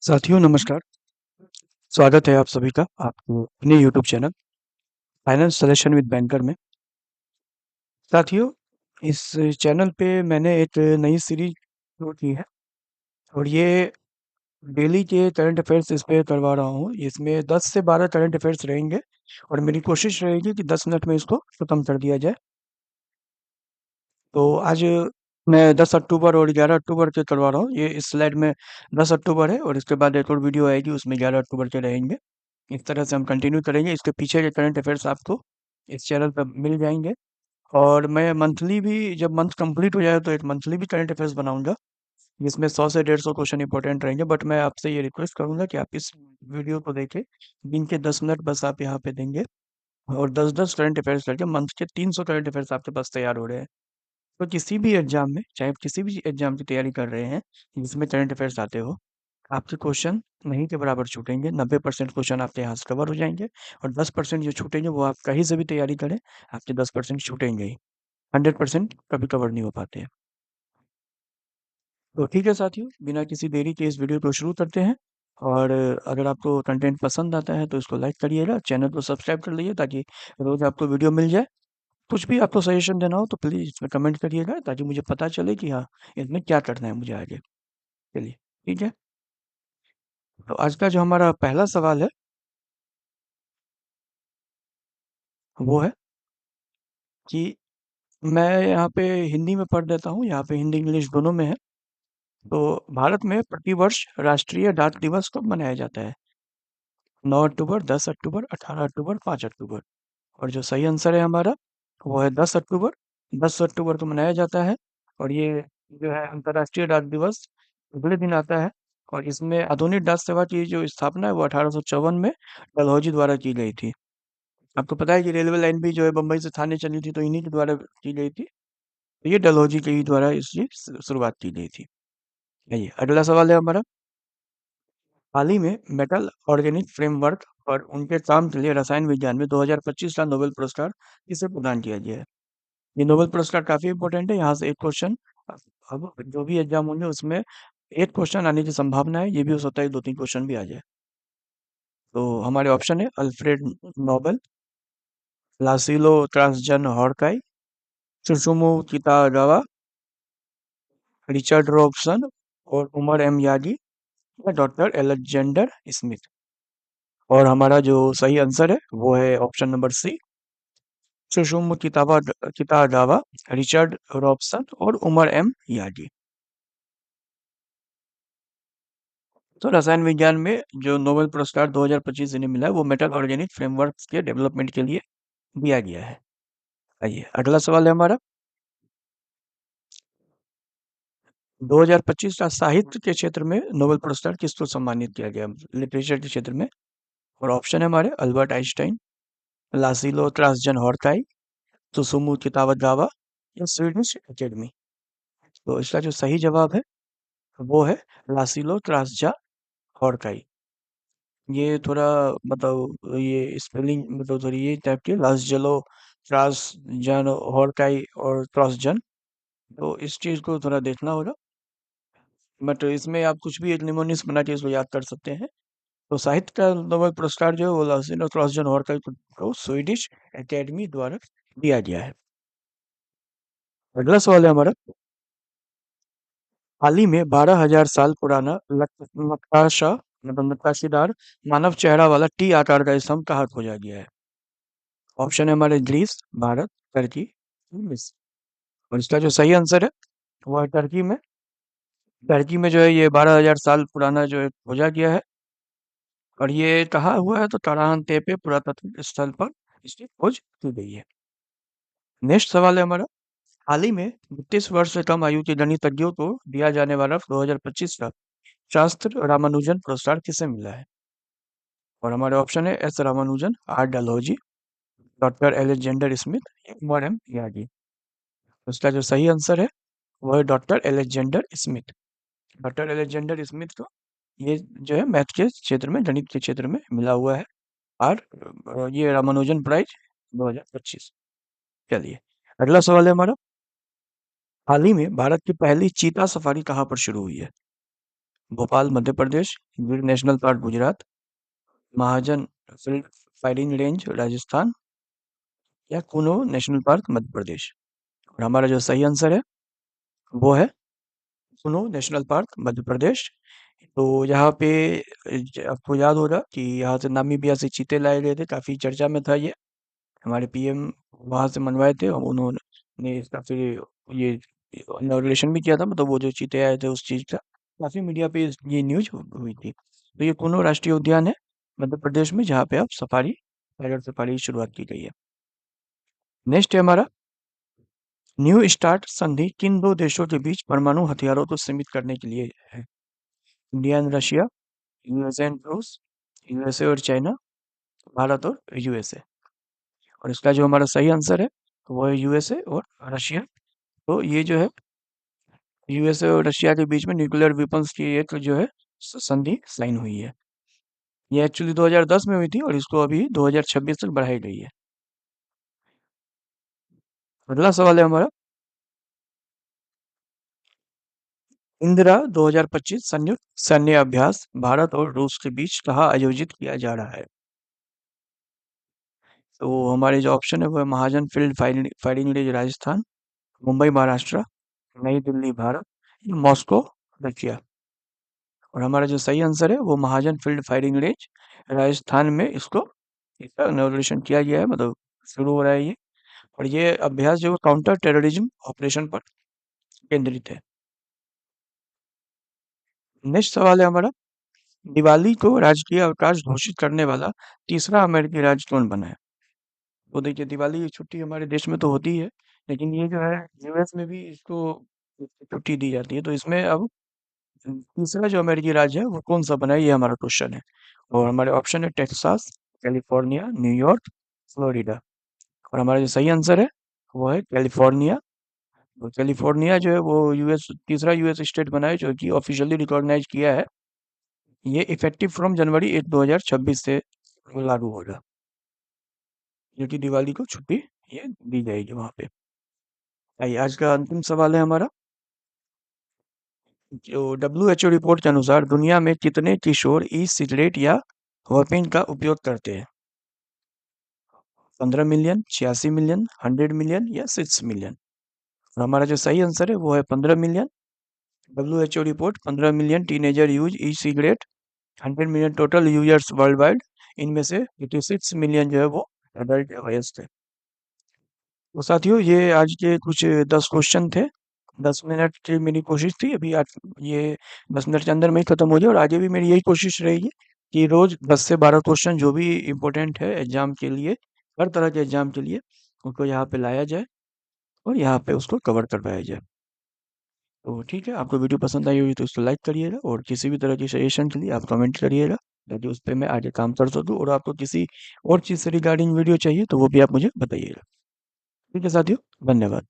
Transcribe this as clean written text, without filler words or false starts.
साथियों नमस्कार। स्वागत है आप सभी का आपके अपने YouTube channel finance suggestion with banker में। साथियों, इस चैनल पे मैंने एक नई सीरीज शुरू की है और ये डेली के करंट अफेयर्स इस पे करवा रहा हूँ। इसमें 10 से 12 करंट अफेयर्स रहेंगे और मेरी कोशिश रहेगी कि 10 मिनट में इसको खत्म कर दिया जाए। तो आज मैं 10 अक्टूबर और 11 अक्टूबर के करवा रहा हूँ। ये इस स्लाइड में 10 अक्टूबर है और इसके बाद एक और वीडियो आएगी, उसमें 11 अक्टूबर के रहेंगे। इस तरह से हम कंटिन्यू करेंगे। इसके पीछे के करंट अफेयर्स आपको इस चैनल पर मिल जाएंगे और मैं मंथली भी, जब मंथ कंप्लीट हो जाए तो एक मंथली भी करंट अफेयर्स बनाऊंगा जिसमें 100 से 150 क्वेश्चन इंपॉर्टेंट रहेंगे। बट मैं आपसे ये रिक्वेस्ट करूंगा कि आप इस वीडियो को देखें। दिन के 10 मिनट बस आप यहाँ पे देंगे और 10-10 करंट अफेयर्स करके मंथ के 300 करंट अफेयर्स आपके पास तैयार हो रहे हैं। तो किसी भी एग्जाम में, चाहे आप किसी भी एग्जाम की तैयारी कर रहे हैं जिसमें करंट अफेयर्स आते हो, आपके क्वेश्चन नहीं के बराबर छूटेंगे। 90% क्वेश्चन आपके यहाँ से कवर हो जाएंगे और 10% जो छूटेंगे वो आप कहीं से भी तैयारी करें, आपके 10% छूटेंगे ही। 100% कभी कवर नहीं हो पाते हैं। तो ठीक है साथियों, बिना किसी देरी के इस वीडियो को शुरू करते हैं। और अगर आपको कंटेंट पसंद आता है तो इसको लाइक करिएगा, चैनल को सब्सक्राइब कर लीजिए ताकि रोज आपको वीडियो मिल जाए। कुछ भी आपको सजेशन देना हो तो प्लीज इसमें कमेंट करिएगा ताकि मुझे पता चले कि हाँ, इसमें क्या करना है मुझे आगे। चलिए, ठीक है। तो आज का जो हमारा पहला सवाल है वो है कि, मैं यहाँ पे हिंदी में पढ़ देता हूँ, यहाँ पे हिंदी इंग्लिश दोनों में है। तो भारत में प्रतिवर्ष राष्ट्रीय डाक दिवस कब मनाया जाता है? 9 अक्टूबर, 10 अक्टूबर, 18 अक्टूबर, 5 अक्टूबर। और जो सही आंसर है हमारा वो है 10 अक्टूबर। 10 अक्टूबर को मनाया जाता है और ये जो है अंतर्राष्ट्रीय डाक दिवस अगले दिन आता है। और इसमें आधुनिक डाक सेवा की जो स्थापना है वो 1854 में डलहौजी द्वारा की गई थी। आपको पता है कि रेलवे लाइन भी जो है बम्बई से थाने चली थी तो इन्हीं के द्वारा की गई थी। तो ये डलहौजी के ही द्वारा इसकी शुरुआत की गई थी। आइए, अगला सवाल है हमारा। हाल ही में मेटल ऑर्गेनिक फ्रेमवर्क और उनके काम के लिए रसायन विज्ञान में 2025 का नोबेल पुरस्कार किसे प्रदान किया गया है? ये नोबेल पुरस्कार काफी इंपॉर्टेंट है, यहाँ से एक क्वेश्चन, अब जो भी एग्जाम होंगे उसमें एक क्वेश्चन आने की संभावना है। ये भी हो सकता है 2-3 क्वेश्चन भी आ जाए। तो हमारे ऑप्शन है Alfred Nobel, Laszlo Krasznahorkai, Susumu Kitagawa, Richard Robson और उमर एम यागी या डॉक्टर एलेक्जेंडर स्मिथ। और हमारा जो सही आंसर है वो है option number C, Susumu Kitagawa, Richard Robson और उमर एम यागी। तो रसायन विज्ञान में जो नोबेल पुरस्कार 2025 इन्हें मिला है वो मेटल ऑर्गेनिक फ्रेमवर्क के डेवलपमेंट के लिए दिया गया है। आइए, अगला सवाल है हमारा। 2025 का साहित्य के क्षेत्र में नोबेल पुरस्कार किसको सम्मानित किया गया, लिटरेचर के क्षेत्र में? और ऑप्शन है हमारे अल्बर्ट आइंस्टाइन, लासिलो त्रासजन हॉर्काई, सुसुमु कितागावा या स्वीडिश एकेडमी। तो इसका जो सही जवाब है वो है लासिलो त्रासजा हॉर्काई। ये थोड़ा, मतलब ये स्पेलिंग मतलब थोड़ी ये टाइप की, लास्जलो त्रासजन हॉर्काई और त्रासजन। तो इस चीज को थोड़ा देखना होगा। बट इसमें आप कुछ भी एक निमोनिक्स बना के इसको याद कर सकते हैं। तो साहित्य का नोबेल पुरस्कार जो है वो लासिलो त्रासजन हॉर्काई को स्वीडिश एकेडमी द्वारा दिया गया है। अगला सवाल है हमारा। हाल ही में 12,000 साल पुराना नक्काशा, मतलब नक्काशीदार मानव चेहरा वाला टी आकार का स्तंभ कहाँ खोजा गया है? ऑप्शन है हमारे ग्रीस, भारत, टर्की, मिस्र। और इसका जो सही आंसर है वो है टर्की में। टर्की में जो है ये 12,000 साल पुराना जो है खोजा गया है और ये कहाँ हुआ है? तो टाराहन तेपे पुरातत्व स्थल पर इसकी खोज की गई है। नेक्स्ट सवाल है हमारा। हाल ही में 32 वर्ष से कम आयु के गणितज्ञों को दिया जाने वाला 2025 का शास्त्र रामानुजन पुरस्कार किसे मिला है? और हमारे ऑप्शन है S Ramanujan, R Dalhousie, doctor Alexander Smith या उमर एम यागी। उसका जो सही आंसर है वो है doctor Alexander Smith. Doctor Alexander Smith को ये जो है मैथ के क्षेत्र में, गणित के क्षेत्र में मिला हुआ है। और ये रामानुजन प्राइज 2025। चलिए, अगला सवाल है हमारा। हाल ही में भारत की पहली चीता सफारी कहाँ पर शुरू हुई है? भोपाल मध्य प्रदेश, गिर नेशनल पार्क गुजरात, महाजन फील्ड फायरिंग रेंज राजस्थान या कुनो नेशनल पार्क मध्य प्रदेश। और हमारा जो सही आंसर है वो है कुनो नेशनल पार्क मध्य प्रदेश। तो यहाँ पे आपको याद होगा कि यहाँ से नामीबिया से चीते लाए गए थे, काफी चर्चा में था ये। हमारे पीएम वहां से मनवाए थे और उन्होंने इसका फिर ये इनॉग्रेशन भी किया था, मतलब वो जो चीते आए थे उस चीज का काफी मीडिया पे ये न्यूज हुई थी। तो ये कुनो राष्ट्रीय उद्यान है मध्य प्रदेश में, जहाँ पे आप सफारी टाइगर सफारी की शुरुआत की गई है। नेक्स्ट है हमारा, न्यू स्टार्ट संधि किन दो देशों के बीच परमाणु हथियारों को सीमित करने के लिए है? India and Russia, USA and रूस, यूएसए और चाइना, भारत और यूएसए। और इसका जो हमारा सही आंसर है वो है यूएसए और रशिया। तो ये जो है यूएसए और रशिया के बीच में न्यूक्लियर वेपन्स की एक जो है संधि साइन हुई है। ये एक्चुअली 2010 में हुई थी और इसको अभी 2026 तक बढ़ाई गई है। अगला सवाल है हमारा, इंदिरा 2025 संयुक्त सैन्य अभ्यास भारत और रूस के बीच कहाँ आयोजित किया जा रहा है? तो हमारे जो ऑप्शन है वो है Mahajan field firing firing range Rajasthan, Mumbai Maharashtra, Nai Delhi Bharat, Moscow Russia. और हमारा जो सही आंसर है वो महाजन फील्ड फायरिंग रेंज राजस्थान में इसको इसका इनॉग्रेशन किया गया है, मतलब शुरू हो रहा है ये। और ये अभ्यास जो है काउंटर टेररिज्म ऑपरेशन पर केंद्रित है। नेक्स्ट सवाल है हमारा, दिवाली को राजकीय अवकाश घोषित करने वाला तीसरा अमेरिकी राज्य कौन बना है? तो देखिए, दिवाली की छुट्टी हमारे देश में तो होती है, लेकिन ये जो है यूएस में भी इसको छुट्टी दी जाती है। तो इसमें अब तीसरा जो अमेरिकी राज्य है वो कौन सा बना है, ये हमारा क्वेश्चन है। और हमारे ऑप्शन है टेक्सास, कैलिफोर्निया, न्यूयॉर्क, फ्लोरिडा। और हमारा जो सही आंसर है वो है कैलिफोर्निया। तो कैलिफोर्निया जो है वो यूएस तीसरा यूएस स्टेट बना है जो कि ऑफिशियली रिकॉग्नाइज किया है। ये इफेक्टिव फ्रॉम जनवरी 1 2026 से लागू होगा, जो कि दिवाली को छुट्टी ये दी जाएगी वहां पे। आइए, आज का अंतिम सवाल है हमारा, जो WHO रिपोर्ट के अनुसार दुनिया में कितने किशोर ई सिगरेट या वेपिन का उपयोग करते हैं? 15 मिलियन, 86 मिलियन, 100 मिलियन या 6 मिलियन? और हमारा जो सही आंसर है वो है 15 million. WHO report 15 million teenager use e cigarette, 100 million total users world wide, इनमें से 86 मिलियन जो है वो एडल्ट वयस्क थे। तो साथियों, ये आज के कुछ 10 क्वेश्चन थे। 10 मिनट की मेरी कोशिश थी, अभी आज ये 10 मिनट के अंदर में ही खत्म हो जाए। और आगे भी मेरी यही कोशिश रहेगी कि रोज 10 से 12 क्वेश्चन जो भी इम्पोर्टेंट है एग्जाम के लिए, हर तरह के एग्जाम के लिए, उनको यहाँ पे लाया जाए और यहाँ पे उसको कवर करवाया जाए। तो ठीक है, आपको वीडियो पसंद आई होगी तो इसको लाइक करिएगा, और किसी भी तरह की सजेशन के लिए आप कमेंट करिएगा, ताकि उस पर मैं आगे काम कर सकूँ। और आपको किसी और चीज़ से रिगार्डिंग वीडियो चाहिए तो वो भी आप मुझे बताइएगा। ठीक है साथियों, धन्यवाद।